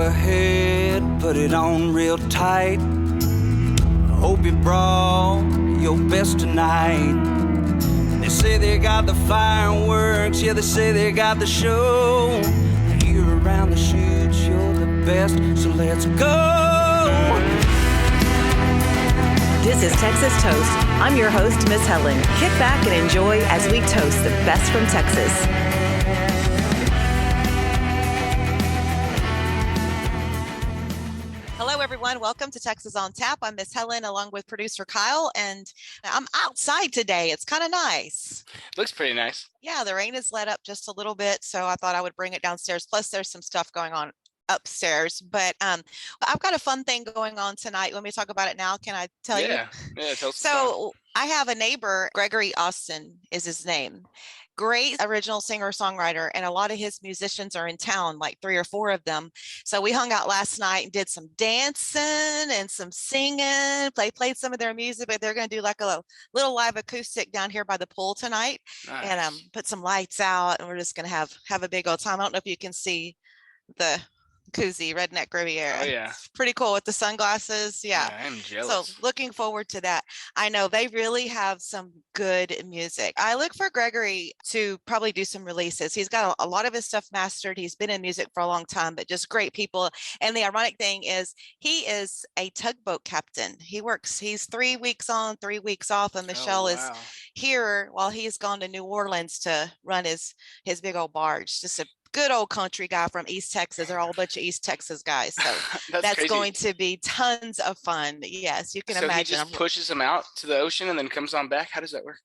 ahead, put it on real tight. Hope you brought your best tonight. They say they got the fireworks, yeah, they say they got the show. Here around the chutes, you're the best, so let's go. This is Texas Toast. I'm your host, Miss Helen. Kick back and enjoy as we toast the best from Texas. Hello, everyone. Welcome to Texas on Tap. I'm Miss Helen along with producer Kyle, and I'm outside today. It's kind of nice. Looks pretty nice. Yeah, the rain has let up just a little bit, so I thought I would bring it downstairs. Plus, there's some stuff going on upstairs, but I've got a fun thing going on tonight. Let me talk about it now. Can I tell you? Yeah, tell us. So I have a neighbor, Gregory Austin is his name. Great original singer-songwriter, and a lot of his musicians are in town, like 3 or 4 of them. So we hung out last night and did some dancing and some singing, played some of their music, but they're going to do like a little live acoustic down here by the pool tonight. Nice. And put some lights out, and we're just going to have a big old time. I don't know if you can see the koozie, Redneck Riviera. Oh yeah, it's pretty cool with the sunglasses. Yeah, I'm jealous. So looking forward to that. I know they really have some good music. I look for Gregory to probably do some releases. He's got a lot of his stuff mastered. He's been in music for a long time, but just great people. And the ironic thing is he is a tugboat captain. He's 3 weeks on, 3 weeks off, and Michelle is here while he's gone to New Orleans to run his big old barge. Just a good old country guy from East Texas. They're all a bunch of East Texas guys. So that's going to be tons of fun. Yes, you can imagine. So he just pushes them out to the ocean and then comes on back? How does that work?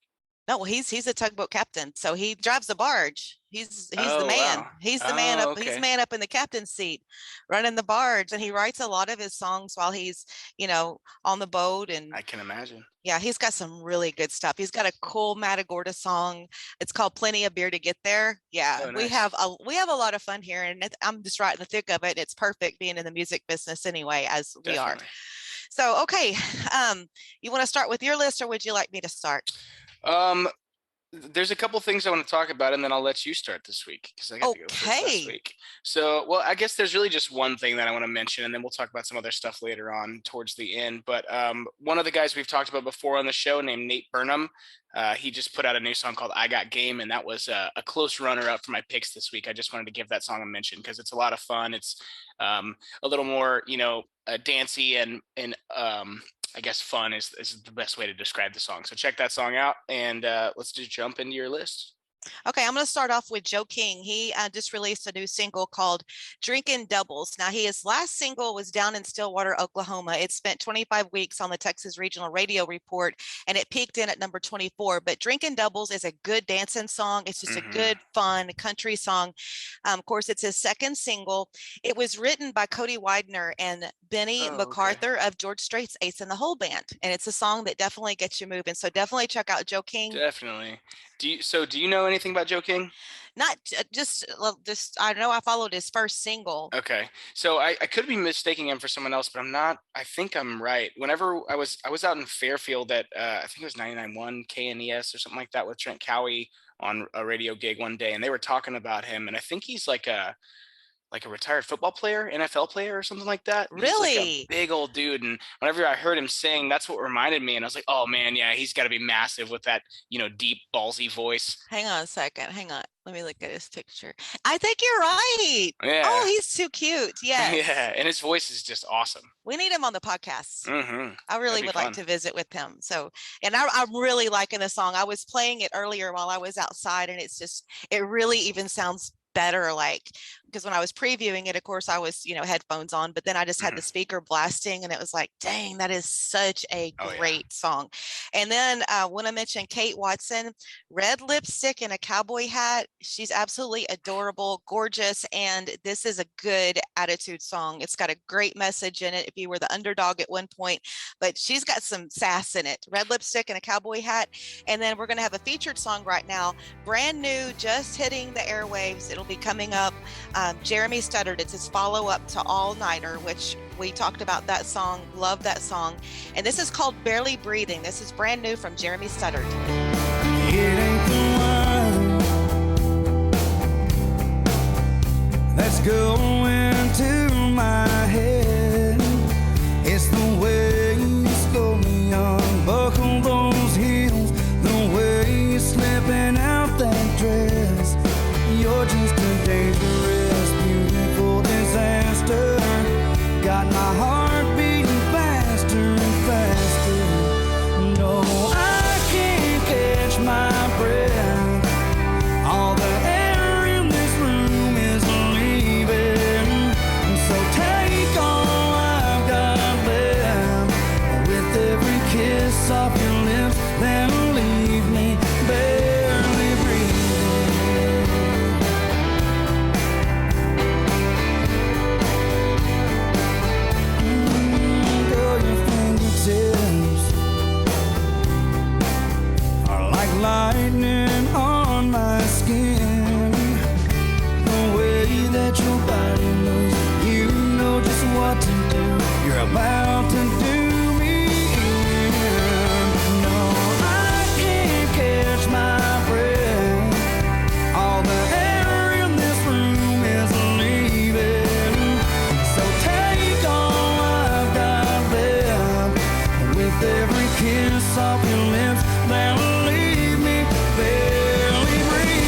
No, well, he's a tugboat captain. So he drives the barge. He's the man. Wow. He's the man up. Okay. He's the man up in the captain's seat, running the barge. And he writes a lot of his songs while he's, on the boat. And I can imagine. Yeah, he's got some really good stuff. He's got a cool Matagorda song. It's called "Plenty of Beer to Get There." Yeah, nice. we have a lot of fun here, and I'm just right in the thick of it. It's perfect being in the music business anyway, as Definitely. We are. So, okay, you want to start with your list, or would you like me to start? There's a couple things I want to talk about, and then I'll let you start this week because I got to go first this week. So, well, I guess there's really just one thing that I want to mention, and then we'll talk about some other stuff later on towards the end. But one of the guys we've talked about before on the show named Nate Burnham, he just put out a new song called "I Got Game," and that was a close runner-up for my picks this week. I just wanted to give that song a mention because it's a lot of fun. It's a little more, dancey and I guess fun is the best way to describe the song. So check that song out, and let's just jump into your list. Okay, I'm going to start off with Joe King. He just released a new single called Drinking Doubles. Now, his last single was down in Stillwater, Oklahoma. It spent 25 weeks on the Texas Regional Radio Report, and it peaked in at number 24. But Drinking Doubles is a good dancing song. It's just a good, fun country song. Of course, it's his second single. It was written by Cody Widener and Benny MacArthur of George Strait's Ace in the Hole Band. And it's a song that definitely gets you moving. So definitely check out Joe King. Definitely. Do you know anything about Joe King? Not just I know I followed his first single. Okay. So I could be mistaking him for someone else, but I'm not. I think I'm right. Whenever I was out in Fairfield at I think it was 99.1 KNES or something like that with Trent Cowie on a radio gig one day, and they were talking about him, and I think he's like a retired football player, NFL player or something like that. Really? He's like a big old dude. And whenever I heard him sing, that's what reminded me. And I was like, oh man, yeah, he's got to be massive with that, deep, ballsy voice. Hang on a second. Hang on. Let me look at his picture. I think you're right. Yeah. Oh, he's too cute. Yes. Yeah. And his voice is just awesome. We need him on the podcast. Mm-hmm. I really would like to visit with him. So, and I'm really liking the song. I was playing it earlier while I was outside, and it really even sounds better, because when I was previewing it, of course I was headphones on, but then I just had the speaker blasting, and it was like, dang, that is such a great song. And then when I mentioned Kate Watson, red lipstick and a cowboy hat, she's absolutely adorable, gorgeous, and this is a good attitude song. It's got a great message in it if you were the underdog at one point, but she's got some sass in it. Red lipstick and a cowboy hat. And then we're going to have a featured song right now, brand new, just hitting the airwaves. It'll be coming up. Jeremy Studdard, it's his follow-up to All Nighter, which we talked about that song, love that song. And this is called Barely Breathing. This is brand new from Jeremy Studdard. It ain't the one that's going to my dangerous, beautiful disaster. Got my heart beating faster and faster. No, I can't catch my breath. All the air in this room is leaving. So take all I've got left. With every kiss off your lips, then leave me barely breathing. Girl, your fingertips are like lightning on my skin. The way that your body moves, you know just what to do. You're about to do me in. No, I can't catch my breath. All the air in this room is leaving. So take all I've got left. With every kiss off your lips, then leave me barely breathing.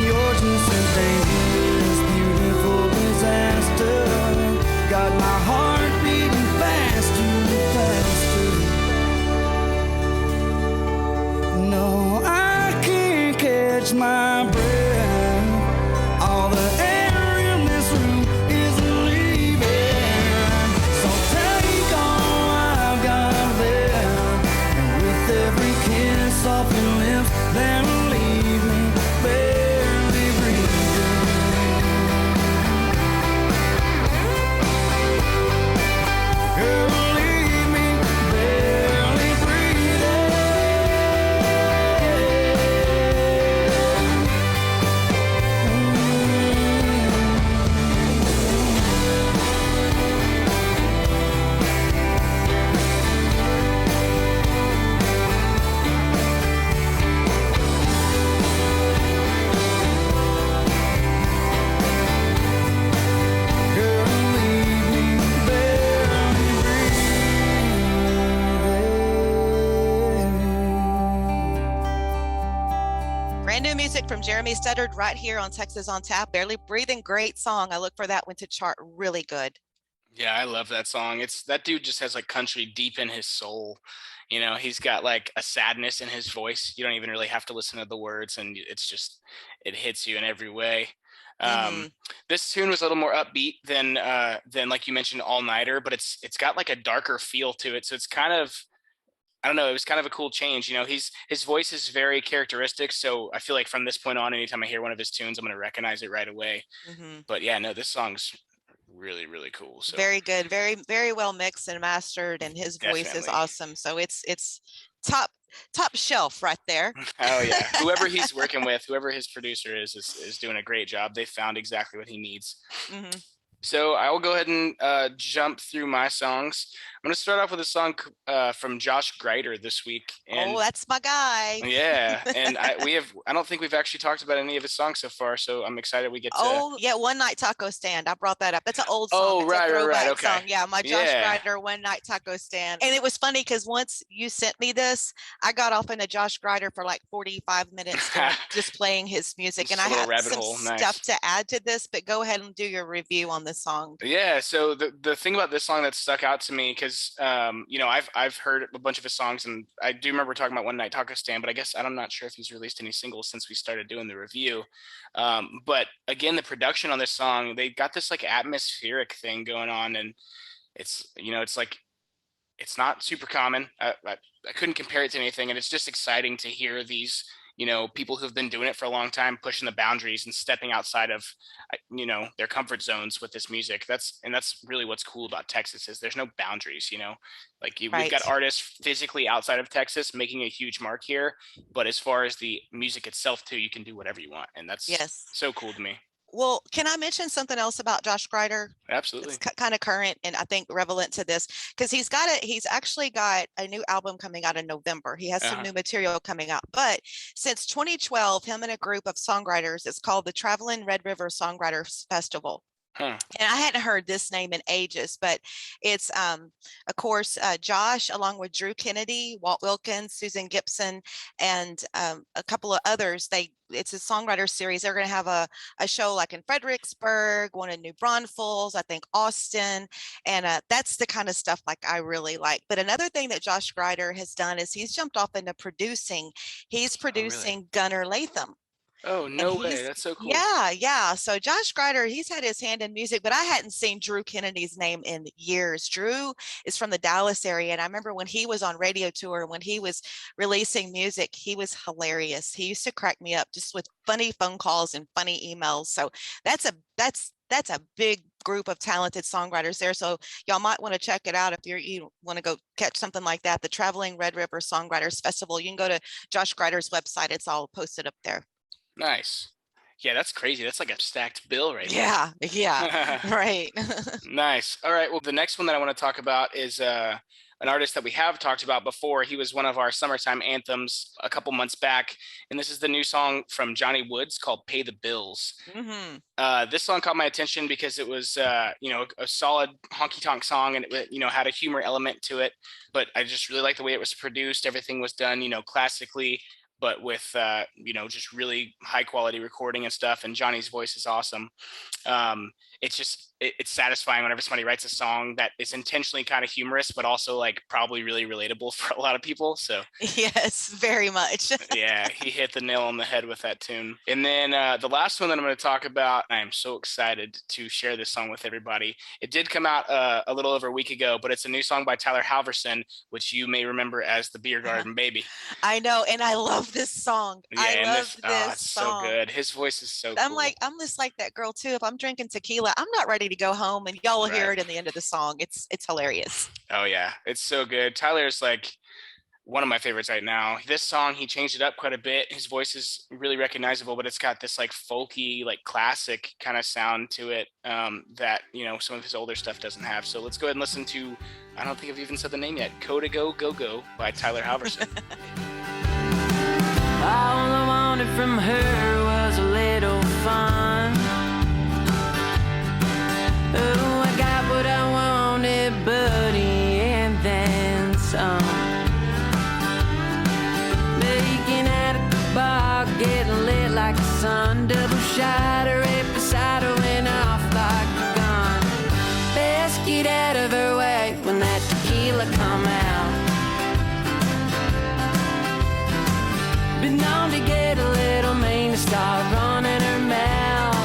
You're just a dangerous, beautiful disaster. Got my heart beating faster and faster. No, I can't catch my breath. All the air in this room is leaving. So take all I've got left. And with every kiss off your lips, then leave me barely breathing. Girl, leave me barely breathing. Girl, leave me barely breathing. Brand new music from Jeremy Studdard right here on Texas on Tap. Barely Breathing, great song. I look for that one to chart really good. Yeah, I love that song. It's that dude just has like country deep in his soul. You know, he's got like a sadness in his voice. You don't even really have to listen to the words, and it's just it hits you in every way. Mhm. This tune was a little more upbeat than like you mentioned, All Nighter, but it's got like a darker feel to it. So it's kind of I don't know. It was kind of a cool change. You know, his voice is very characteristic. So I feel like from this point on, anytime I hear one of his tunes, I'm going to recognize it right away. Mhm. But yeah, no, this song's really, really cool. So Very good, very well mixed and mastered, and his voice is definitely. awesome. So it's top shelf right there. Oh yeah. Whoever he's working with, whoever his producer is doing a great job. They found exactly what he needs. Mhm. So I will go ahead and jump through my songs. I'm going to start off with a song from Josh Greider this week. And Oh, that's my guy. yeah, and I don't think we've actually talked about any of his songs so far, so I'm excited we get to. Oh, yeah, One Night Taco Stand. I brought that up. It's an old song. Oh, It's right, a throwback okay. song. Yeah, my Josh Yeah. Greider One Night Taco Stand. And it was funny because once you sent me this, I got off into Josh Greider for like 45 minutes just playing his music. Just And a I little have rabbit some hole. Nice. stuff to add to this, but go ahead and do your review on this song. Yeah, so the thing about this song that stuck out to me, because you know, I've heard a bunch of his songs, and I do remember talking about One Night Taco Stand, but I guess I'm not sure if he's released any singles since we started doing the review. But again, the production on this song, they got this like atmospheric thing going on, and it's, you know, it's like it's not super common. I couldn't compare it to anything, and it's just exciting to hear these, you know, people who've been doing it for a long time, pushing the boundaries and stepping outside of, you know, their comfort zones with this music. That's really what's cool about Texas is there's no boundaries, you know, like we've got artists physically outside of Texas making a huge mark here, but as far as the music itself too, you can do whatever you want, and that's so cool to me. Well, can I mention something else about Josh Grider? Absolutely. It's kind of current and I think relevant to this because he's actually got a new album coming out in November. He has some new material coming out. But since 2012, him and a group of songwriters, it's called the Traveling Red River Songwriters Festival. And I hadn't heard this name in ages, but it's, of course, Josh, along with Drew Kennedy, Walt Wilkins, Susan Gibson, and a couple of others. It's a songwriter series. They're going to have a show like in Fredericksburg, one in New Braunfels, I think Austin, and that's the kind of stuff like I really like. But another thing that Josh Grider has done is he's jumped off into producing. He's producing Gunnar Latham. Oh, no way. That's so cool. Yeah. So Josh Grider, he's had his hand in music, but I hadn't seen Drew Kennedy's name in years. Drew is from the Dallas area. And I remember when he was on radio tour, when he was releasing music, he was hilarious. He used to crack me up just with funny phone calls and funny emails. So that's a big group of talented songwriters there. So y'all might want to check it out if you want to go catch something like that. The Traveling Red River Songwriters Festival. You can go to Josh Grider's website. It's all posted up there. Nice. Yeah, that's crazy. That's like a stacked bill right there. Yeah, right. Nice. All right. Well, the next one that I want to talk about is an artist that we have talked about before. He was one of our summertime anthems a couple months back. And this is the new song from Johnny Woods called Pay the Bills. This song caught my attention because it was, a solid honky tonk song, and it, had a humor element to it. But I just really liked the way it was produced. Everything was done, classically, but with, just really high quality recording and stuff. And Johnny's voice is awesome. It's satisfying whenever somebody writes a song that is intentionally kind of humorous, but also like probably really relatable for a lot of people. So yes, very much. Yeah, he hit the nail on the head with that tune. And then the last one that I'm going to talk about, I am so excited to share this song with everybody. It did come out a little over a week ago, but it's a new song by Tyler Halverson, which you may remember as the Beer Garden Baby. I know, and I love this song. Yeah, I love this it's song. So good. His voice is so I'm cool. I'm just like that girl too. If I'm drinking tequila, I'm not ready to go home, and y'all will hear it in the end of the song. It's hilarious. Oh yeah, it's so good. Tyler's like one of my favorites right now. This song, he changed it up quite a bit. His voice is really recognizable, but it's got this like folky, like classic kind of sound to it that, some of his older stuff doesn't have. So let's go ahead and listen to, I don't think I've even said the name yet, Coda Go Go Go by Tyler Halverson. All I wanted from her was a little fun. Oh, I got what I wanted, buddy, and then some. Making out at the bar, getting lit like the sun. Double shot her right beside her, went off like a gun. Best get out of her way when that tequila come out. Been known to get a little mean, to start running her mouth.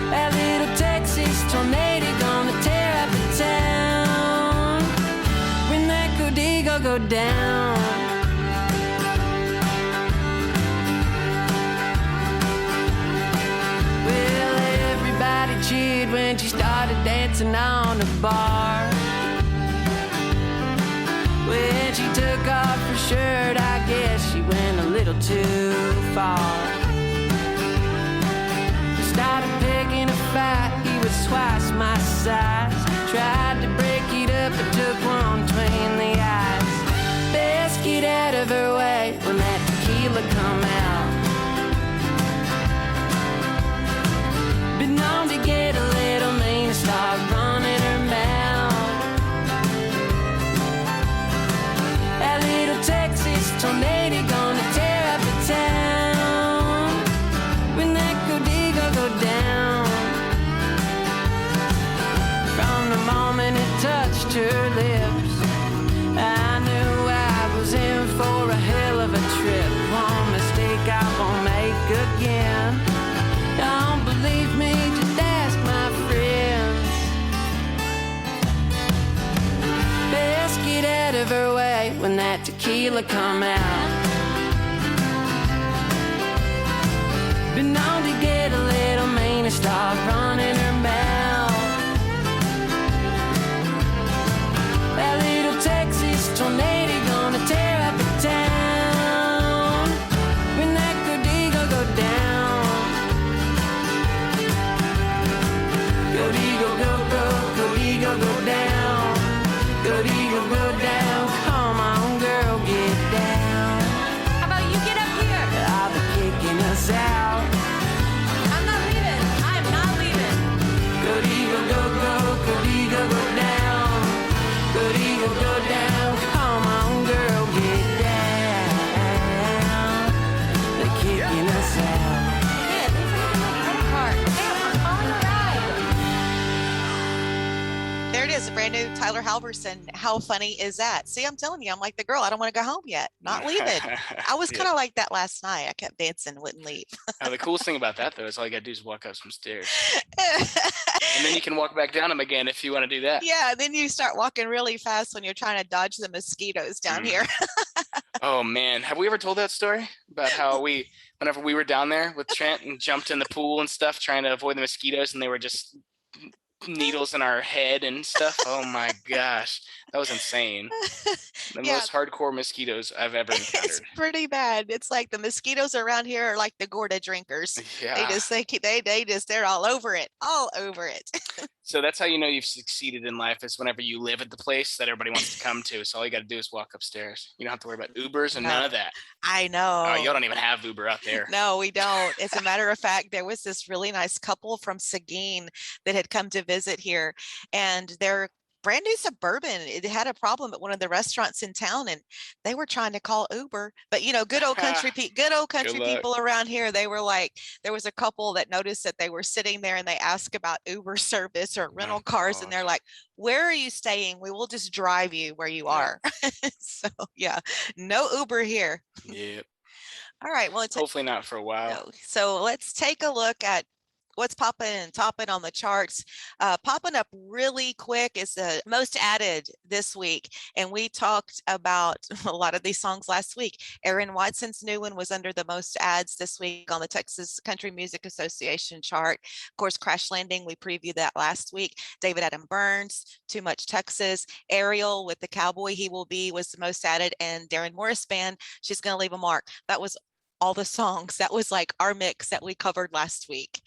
That little Texas tornado gonna tear up the town when that Codigo go down. Well, everybody cheered when she started dancing on the bar. When she took off her shirt, I guess she went a little too far. Started picking a fight, he was twice my size. Tried to break it up, but took one between the eyes. Best get out of her way when that tequila come out. Been known to get a little mean, to start running her mouth. That little Texas tornado gonna tear up the town when that Codigo go down. From the moment it touched her lips, I knew I was in for a hell of a trip. One mistake I won't make again. Don't believe me, just ask my friends. Best get out of her way when that tequila come out. Been known to get a little mean and start running her mouth. That little Texas tornado gonna tear up the town when that Codigo go down. brand new Tyler Halverson. How funny is that? See, I'm telling you, I'm like the girl. I don't want to go home yet. Not leaving. I was kind of like that last night. I kept dancing, wouldn't leave. The coolest thing about that, though, is all you got to do is walk up some stairs. And then you can walk back down them again if you want to do that. Yeah, then you start walking really fast when you're trying to dodge the mosquitoes down here. Oh, man. Have we ever told that story about how whenever we were down there with Trent and jumped in the pool and stuff, trying to avoid the mosquitoes, and they were just needles in our head and stuff? Oh my gosh, that was insane. The most hardcore mosquitoes I've ever encountered. It's pretty bad. It's like the mosquitoes around here are like the Gorda drinkers. Yeah, they're all over it. So that's how you know you've succeeded in life, is whenever you live at the place that everybody wants to come to. So all you got to do is walk upstairs. You don't have to worry about Ubers and none of that. I know. Y'all don't even have Uber out there. No, we don't. As a matter of fact, there was this really nice couple from Seguin that had come to visit here, and they're brand new Suburban. It had a problem at one of the restaurants in town, and they were trying to call Uber. But good old country people around here, they were like, there was a couple that noticed that they were sitting there and they asked about Uber service or rental cars, and they're like, where are you staying? We will just drive you where you are. So no Uber here. Yep. All right. Well, hopefully not for a while. So let's take a look at what's popping and topping on the charts. Popping up really quick is the most added this week. And we talked about a lot of these songs last week. Aaron Watson's new one was under the most ads this week on the Texas Country Music Association chart. Of course, Crash Landing, we previewed that last week. David Adam Burns, Too Much Texas. Ariel with The Cowboy He Will Be was the most added. And Darren Morris Band, She's Gonna Leave a Mark. That was all the songs. That was like our mix that we covered last week.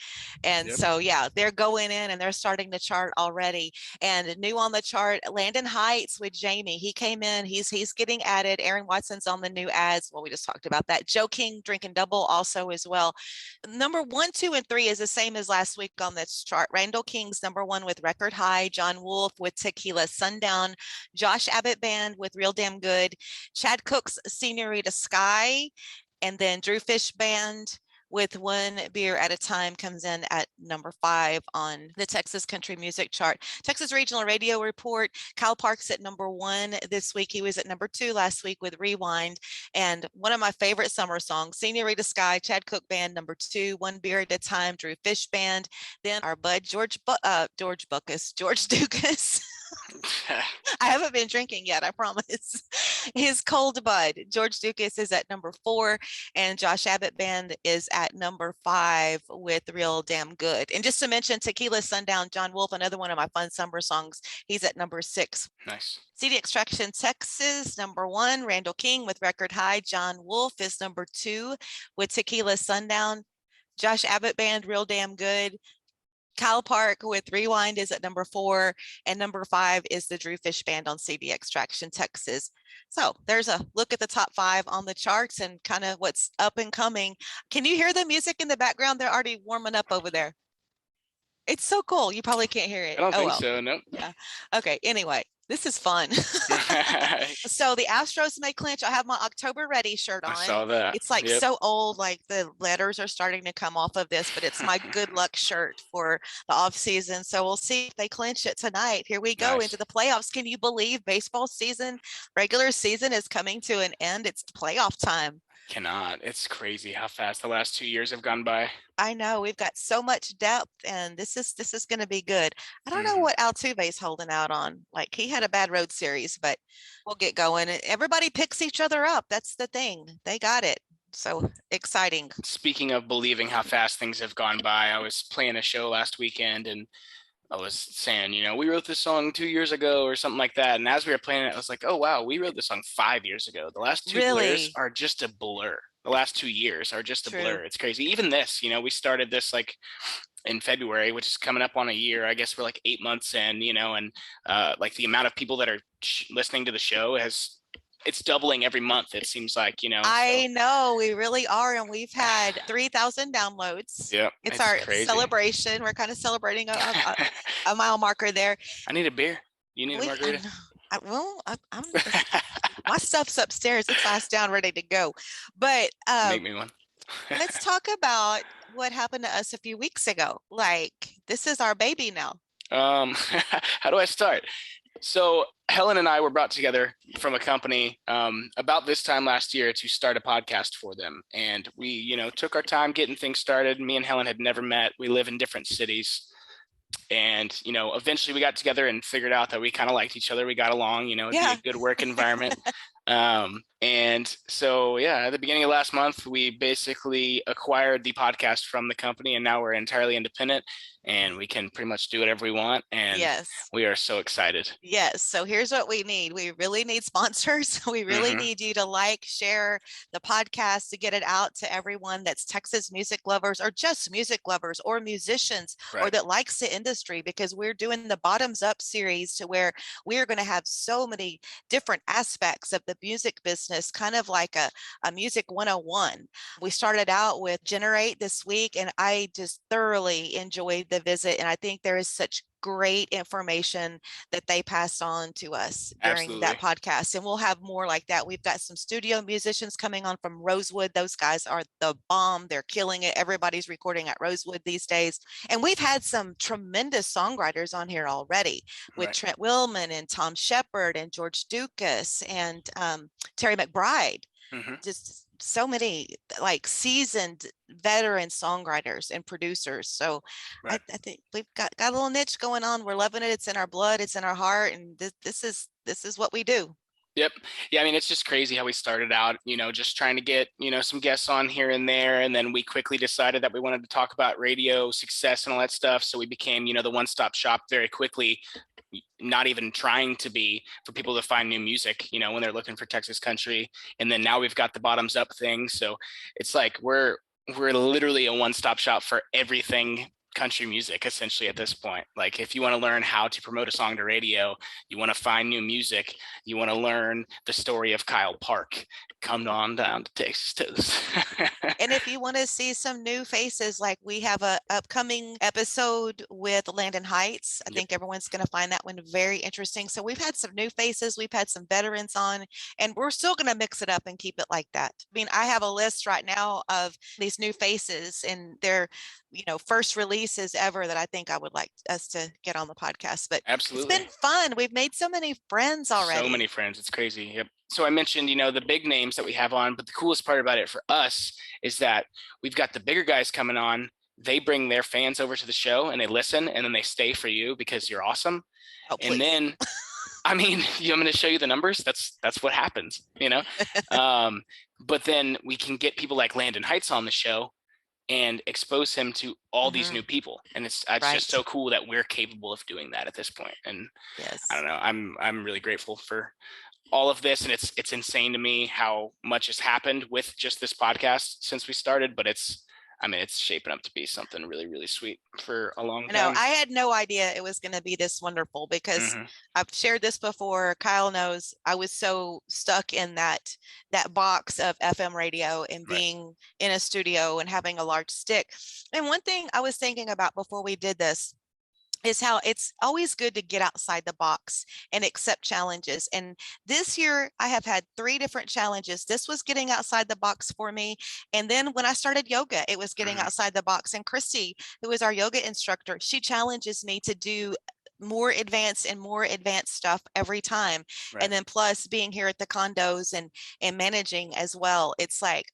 And so, they're going in and they're starting the chart already. And new on the chart, Landon Heights with Jamie. He came in, he's getting added. Aaron Watson's on the new ads. Well, we just talked about that. Joe King, Drinking Double also as well. Number 1, 2, and 3 is the same as last week on this chart. Randall King's number 1 with Record High. John Wolfe with Tequila Sundown. Josh Abbott Band with Real Damn Good. Chad Cook's Senorita Sky. And then Drew Fish Band with One Beer at a Time comes in at number 5 on the Texas Country Music chart. Texas Regional Radio Report, Kyle Park's at number 1 this week. He was at number 2 last week with Rewind. And one of my favorite summer songs, Senorita Sky, Chad Cook Band, number 2, One Beer at a Time, Drew Fish Band. Then our bud, George Dukas. I haven't been drinking yet, I promise. His Cold Bud, George Dukas, is at number 4, and Josh Abbott Band is at number 5 with Real Damn Good. And just to mention Tequila Sundown, John Wolfe, another one of my fun summer songs, he's at number 6. Nice. CD Extraction Texas, number 1, Randall King with Record High. John Wolfe is number 2 with Tequila Sundown. Josh Abbott Band, Real Damn Good. Kyle Park with Rewind is at number 4, and number 5 is the Drew Fish Band on CD Extraction Texas. So there's a look at the top 5 on the charts and kind of what's up and coming. Can you hear the music in the background? They're already warming up over there. It's so cool. You probably can't hear it. I don't think so. No. Yeah. Okay. Anyway, this is fun. So the Astros may clinch. I have my October Ready shirt on. I saw that. It's like so old, like the letters are starting to come off of this, but it's my good luck shirt for the off season. So we'll see if they clinch it tonight. Here we go into the playoffs. Can you believe baseball season, regular season is coming to an end? It's playoff time. Cannot. It's crazy how fast the last 2 years have gone by. I know we've got so much depth, and this is going to be good. I don't know what Altuve's holding out on. Like, he had a bad road series, but we'll get going. Everybody picks each other up. That's the thing. They got it. So exciting. Speaking of believing how fast things have gone by, I was playing a show last weekend, and I was saying, we wrote this song 2 years ago or something like that. And as we were playing it, I was like, oh, wow, we wrote this song 5 years ago. The last 2 blurs are just a blur. The last 2 years are just a blur. It's crazy. Even this, we started this like in February, which is coming up on a year. I guess we're like 8 months in, and like the amount of people that are listening to the show it's doubling every month, it seems like, I know, we really are. And we've had 3,000 downloads. Yeah. It's our celebration. We're kind of celebrating a mile marker there. I need a beer. You need a margarita? I'm my stuff's upstairs. It's passed down, ready to go. But make me one. Let's talk about what happened to us a few weeks ago. Like, this is our baby now. How do I start? So Helen and I were brought together from a company about this time last year to start a podcast for them. And we, took our time getting things started. Me and Helen had never met. We live in different cities. And, eventually we got together and figured out that we kind of liked each other. We got along, it'd be a good work environment. And so, at the beginning of last month, we basically acquired the podcast from the company, and now we're entirely independent and we can pretty much do whatever we want. And we are so excited. Yes. So here's what we need. We really need sponsors. We really need you to share the podcast to get it out to everyone that's Texas music lovers or just music lovers or musicians or that likes the industry, because we're doing the bottoms up series to where we are going to have so many different aspects of the music business, kind of like a music 101. We started out with Generate this week, and I just thoroughly enjoyed the visit. And I think there is such great information that they passed on to us during that podcast. And we'll have more like that. We've got some studio musicians coming on from Rosewood. Those guys are the bomb. They're killing it. Everybody's recording at Rosewood these days. And we've had some tremendous songwriters on here already with Trent Willman and Tom Shepard and George Dukas and Terry McBride. Just so many seasoned veteran songwriters and producers. So I think we've got a little niche going on. We're loving it. It's in our blood. It's in our heart. And this is what we do. Yep. Yeah. I mean, it's just crazy how we started out, just trying to get, some guests on here and there. And then we quickly decided that we wanted to talk about radio success and all that stuff. So we became, the one-stop shop very quickly, not even trying to be, for people to find new music, when they're looking for Texas country. And then now we've got the bottoms up thing. So it's like we're literally a one-stop shop for everything country music, essentially, at this point. Like, if you want to learn how to promote a song to radio, you want to find new music, you want to learn the story of Kyle Park, come on down to Texas Toast. And if you want to see some new faces, like we have a upcoming episode with Landon Heights, I think everyone's going to find that one very interesting. So we've had some new faces, we've had some veterans on, and we're still going to mix it up and keep it like that. I mean, I have a list right now of these new faces and their first releases ever that I think I would like us to get on the podcast. But absolutely, it's been fun. We've made so many friends already. So many friends. It's crazy. Yep. So I mentioned, the big names that we have on, but the coolest part about it for us is that we've got the bigger guys coming on. They bring their fans over to the show and they listen, and then they stay for you because you're awesome. Oh, please. And then, I mean, I'm going to show you the numbers. That's what happens, but then we can get people like Landon Heights on the show and expose him to all these new people. And it's just so cool that we're capable of doing that at this point. And I don't know, I'm really grateful for all of this. And it's insane to me how much has happened with just this podcast since we started, but it's shaping up to be something really, really sweet for a long time. No, I had no idea it was going to be this wonderful, because I've shared this before. Kyle knows I was so stuck in that box of FM radio and being in a studio and having a large stick. And one thing I was thinking about before we did this is how it's always good to get outside the box and accept challenges. And this year I have had 3 different challenges. This was getting outside the box for me. And then when I started yoga, it was getting outside the box. And Christy, who is our yoga instructor, she challenges me to do more advanced stuff every time. And then plus being here at the condos and managing as well. It's like,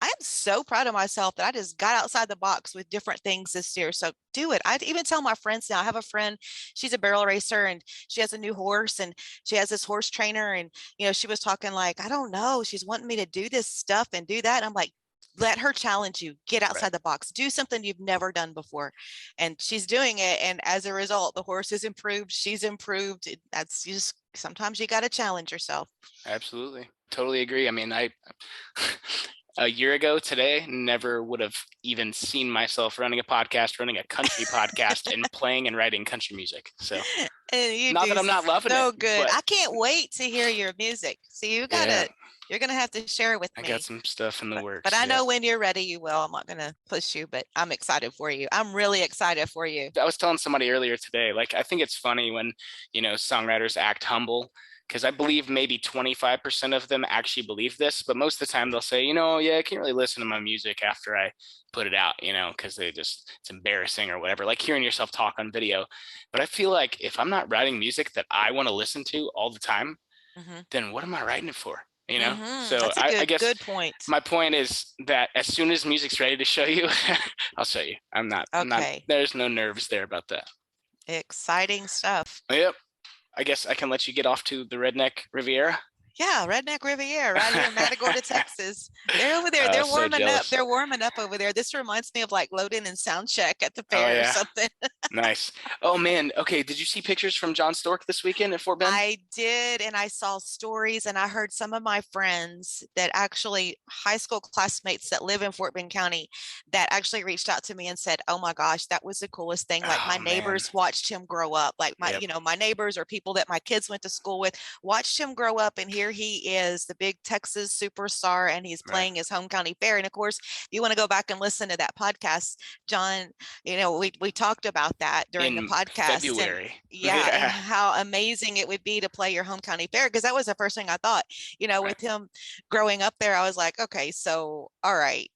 I'm so proud of myself that I just got outside the box with different things this year. So do it. I even tell my friends now. I have a friend, she's a barrel racer and she has a new horse and she has this horse trainer. And, she was talking like, I don't know, she's wanting me to do this stuff and do that. And I'm like, let her challenge you, get outside the box, do something you've never done before. And she's doing it. And as a result, the horse has improved. She's improved. That's just, sometimes you got to challenge yourself. Absolutely. Totally agree. I mean, a year ago today, never would have even seen myself running a podcast, running a country podcast, and playing and writing country music. So not that I'm not loving it. So good. I can't wait to hear your music. So you're going to have to share it with me. I got some stuff in the works. But I know when you're ready, you will. I'm not going to push you, but I'm excited for you. I'm really excited for you. I was telling somebody earlier today, I think it's funny when, songwriters act humble, because I believe maybe 25% of them actually believe this, but most of the time they'll say, yeah, I can't really listen to my music after I put it out, because it's embarrassing or whatever, like hearing yourself talk on video. But I feel like if I'm not writing music that I want to listen to all the time, then what am I writing it for? So that's I guess good point. My point is that as soon as music's ready to show you, I'll show you. I'm not, there's no nerves there about that. Exciting stuff. Yep. I guess I can let you get off to the Redneck Riviera. Yeah, Redneck Riviera, right here in Matagorda, Texas. They're over there. They're warming up. They're warming up over there. This reminds me of like loading and sound check at the fair or something. Nice. Oh man. Okay. Did you see pictures from John Stork this weekend at Fort Bend? I did, and I saw stories, and I heard some of my friends that actually high school classmates that live in Fort Bend County that actually reached out to me and said, "Oh my gosh, that was the coolest thing! Like my neighbors watched him grow up. Like my, my neighbors or people that my kids went to school with watched him grow up, and here he is, the big Texas superstar, and he's playing his home county fair." And of course, if you want to go back and listen to that podcast, John, we talked about that during the podcast. February. And how amazing it would be to play your home county fair, because that was the first thing I thought. With him growing up there, I was like, okay, so all right.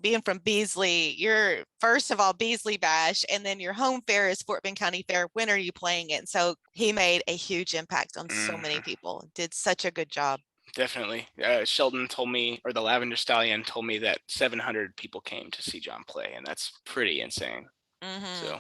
Being from Beasley, you're first of all Beasley Bash, and then your home fair is Fort Bend County Fair. When are you playing it? And so he made a huge impact on so many people. Did such a good job. Definitely. Sheldon told me, or the Lavender Stallion told me, that 700 people came to see John play, and that's pretty insane. So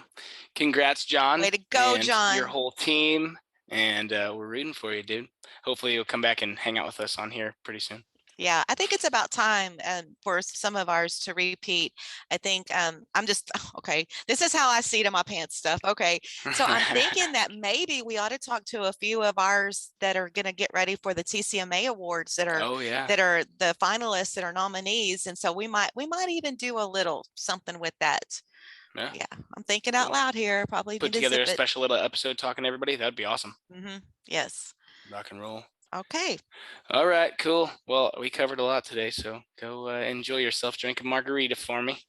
congrats, John. Way to go, John. Your whole team. And we're rooting for you, dude. Hopefully you'll come back and hang out with us on here pretty soon. Yeah, I think it's about time for some of ours to repeat. I think I'm just, okay, this is how I see it in my pants stuff. Okay, so I'm thinking that maybe we ought to talk to a few of ours that are going to get ready for the TCMA awards that are that are the finalists, that are nominees. And so we might even do a little something with that. Yeah, I'm thinking out loud here. Probably put together a special little episode talking to everybody. That'd be awesome. Yes. Rock and roll. Okay. All right, cool. Well, we covered a lot today, so go enjoy yourself. Drink a margarita for me.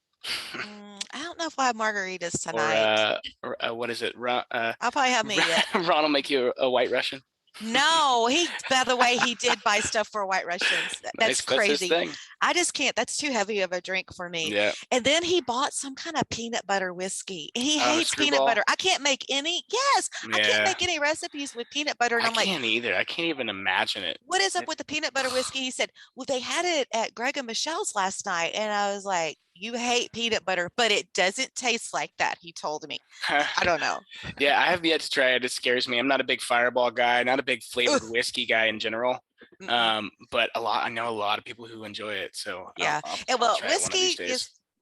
I don't know if I have margaritas tonight. Or what is it? I'll probably have me. Ron will make you a White Russian. No, by the way, he did buy stuff for White Russians. That's crazy. I just can't. That's too heavy of a drink for me. Yeah. And then he bought some kind of peanut butter whiskey. And he hates peanut butter. I can't make any. Yes. I can't make any recipes with peanut butter. And I can't either. I can't even imagine it. What is up with the peanut butter whiskey? He said, well, they had it at Greg and Michelle's last night. And I was like, you hate peanut butter, but it doesn't taste like that, he told me. I don't know. Yeah, I have yet to try it. It scares me. I'm not a big Fireball guy, not a big flavored whiskey guy in general. But I know a lot of people who enjoy it. So yeah. I'll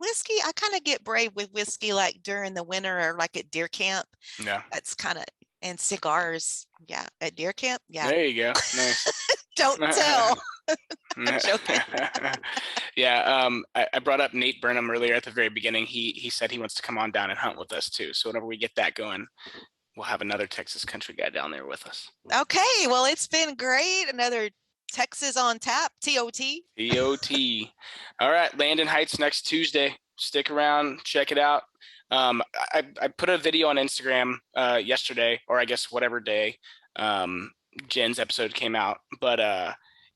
whiskey. I kind of get brave with whiskey, like during the winter or like at deer camp. Yeah. That's kind of, and cigars. Yeah. At deer camp. Yeah. There you go. Nice. Don't tell. I'm joking. Yeah, I brought up Nate Burnham earlier at the very beginning. He said he wants to come on down and hunt with us too. So whenever we get that going, we'll have another Texas country guy down there with us. Okay, well, it's been great. Another Texas on tap, TOT. TOT. All right, Landon Heights next Tuesday. Stick around, check it out. I put a video on Instagram yesterday, or I guess whatever day Jen's episode came out, but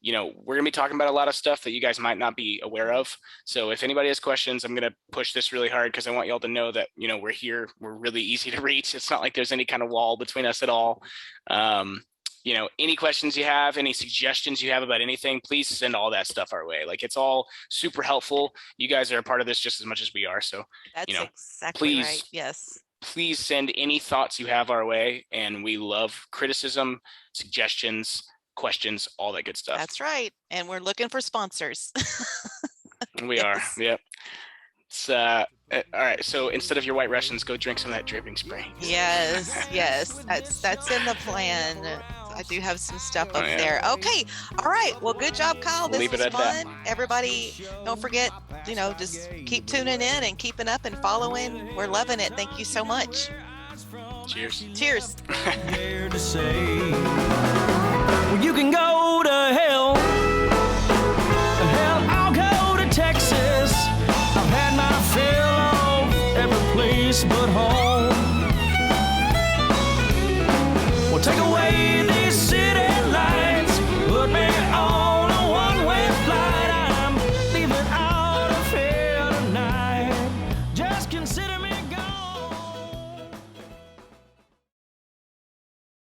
we're gonna be talking about a lot of stuff that you guys might not be aware of. So if anybody has questions, I'm gonna push this really hard because I want y'all to know that we're here. We're really easy to reach. It's not like there's any kind of wall between us at all. Any questions you have, any suggestions you have about anything, please send all that stuff our way. Like, it's all super helpful. You guys are a part of this just as much as we are. So that's exactly please, right. Yes. Please send any thoughts you have our way, and we love criticism, suggestions, questions, all that good stuff. That's right. And we're looking for sponsors. We are. Yep. It's all right. So instead of your White Russians, go drink some of that dripping spring. Yes. That's in the plan. I do have some stuff up there. Okay. All right. Well, good job, Kyle. This was fun. Everybody, don't forget, just keep tuning in and keeping up and following. We're loving it. Thank you so much. Cheers. Cheers. Well, you can go to hell. Hell, I'll go to Texas. I've had my fill of every place but home. Well, take away